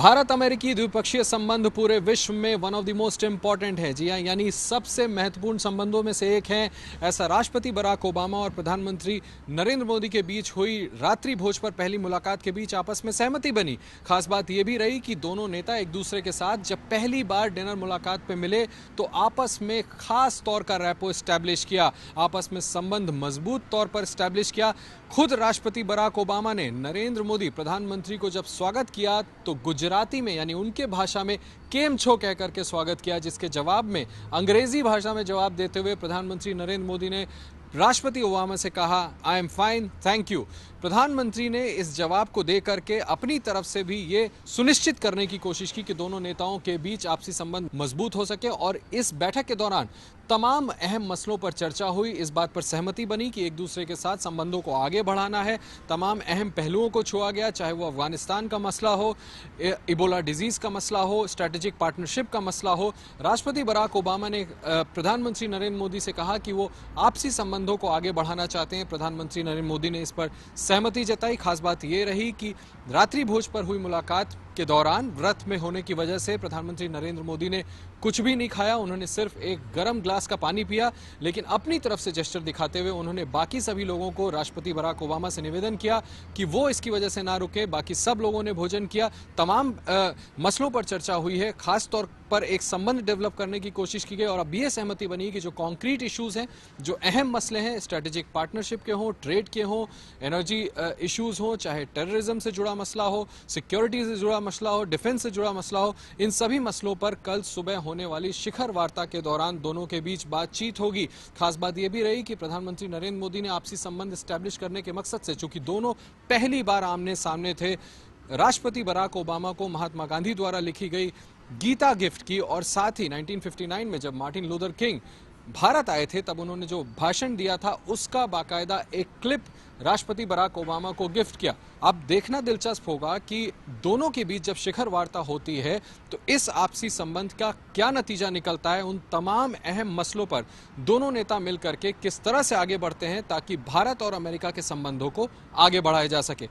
भारत अमेरिकी द्विपक्षीय संबंध पूरे विश्व में one of the most important है। जी हाँ, यानी सबसे महत्वपूर्ण संबंधों में से एक है। ऐसा राष्ट्रपति बराक ओबामा और प्रधानमंत्री नरेंद्र मोदी के बीच हुई रात्रि भोज पर पहली मुलाकात के बीच आपस में सहमति बनी। खास बात यह भी रही कि दोनों नेता एक दूसरे के साथ जब पहली बार डिनर मुलाकात पे मिले तो आपस में खास तौर का रैपो स्टैब्लिश किया, आपस में संबंध मजबूत तौर पर स्टैब्लिश किया। खुद राष्ट्रपति बराक ओबामा ने नरेंद्र मोदी प्रधानमंत्री को जब स्वागत किया तो गुजराती में यानी उनके भाषा में केम छो कहकर के स्वागत किया, जिसके जवाब में अंग्रेजी भाषा में जवाब देते हुए प्रधानमंत्री नरेंद्र मोदी ने राष्ट्रपति ओबामा से कहा, I am fine, thank you. प्रधानमंत्री ने इस जवाब को देकर के अपनी तरफ से भी ये सुनिश्चित करने की कोशिश की कि दोनों नेताओं के बीच आपसी संबंध मजबूत हो सके और इस बैठक के दौरान तमाम अहम मसलों पर चर्चा हुई। इस बात पर सहमति बनी कि एक दूसरे के साथ संबंधों को आगे बढ़ाना है। तमाम अहम पहलुओं को छुआ गया, चाहे वो अफगानिस्तान का मसला हो, इबोला डिजीज का मसला हो, स्ट्रेटेजिक पार्टनरशिप का मसला हो। राष्ट्रपति बराक ओबामा ने प्रधानमंत्री नरेंद्र मोदी से कहा कि वो आपसी संबंधों को आगे बढ़ाना चाहते हैं। प्रधानमंत्री नरेंद्र मोदी ने इस पर सहमति जताई। खास बात यह रही कि रात्रि भोज पर हुई मुलाकात के दौरान व्रत में होने की वजह से प्रधानमंत्री नरेंद्र मोदी ने कुछ भी नहीं खाया। उन्होंने सिर्फ एक गर्म ग्लास का पानी पिया, लेकिन अपनी तरफ से जेस्चर दिखाते हुए उन्होंने बाकी सभी लोगों को, राष्ट्रपति बराक ओबामा से निवेदन किया कि वो इसकी वजह से ना रुके। बाकी सब लोगों ने भोजन किया। तमाम मसलों पर चर्चा हुई है। खास तौर पर एक संबंध डेवलप करने की कोशिश की गई और अब यह सहमति बनी कि जो कॉन्क्रीट इश्यूज हैं, जो अहम मसले हैं, स्ट्रेटेजिक पार्टनरशिप के हों, ट्रेड के हों, एनर्जी इश्यूज हों, चाहे टेररिज्म से जुड़ा मसला हो, सिक्योरिटी से जुड़ा मसला हो, डिफेंस से जुड़ा मसला हो, इन सभी मसलों पर कल सुबह होने वाली शिखर वार्ता के दौरान दोनों के बीच बातचीत होगी। खास बात यह भी रही कि प्रधानमंत्री नरेंद्र मोदी ने आपसी संबंध स्टैब्लिश करने के मकसद से, चूंकि दोनों पहली बार आमने सामने थे, राष्ट्रपति बराक ओबामा को महात्मा गांधी द्वारा लिखी गई गीता गिफ्ट की और साथ ही 1959 में जब मार्टिन लूथर किंग भारत आए थे तब उन्होंने जो भाषण दिया था उसका बाकायदा एक क्लिप राष्ट्रपति बराक ओबामा को गिफ्ट किया। अब देखना दिलचस्प होगा कि दोनों के बीच जब शिखर वार्ता होती है तो इस आपसी संबंध का क्या नतीजा निकलता है। उन तमाम अहम मसलों पर दोनों नेता मिलकर के किस तरह से आगे बढ़ते हैं ताकि भारत और अमेरिका के संबंधों को आगे बढ़ाया जा सके।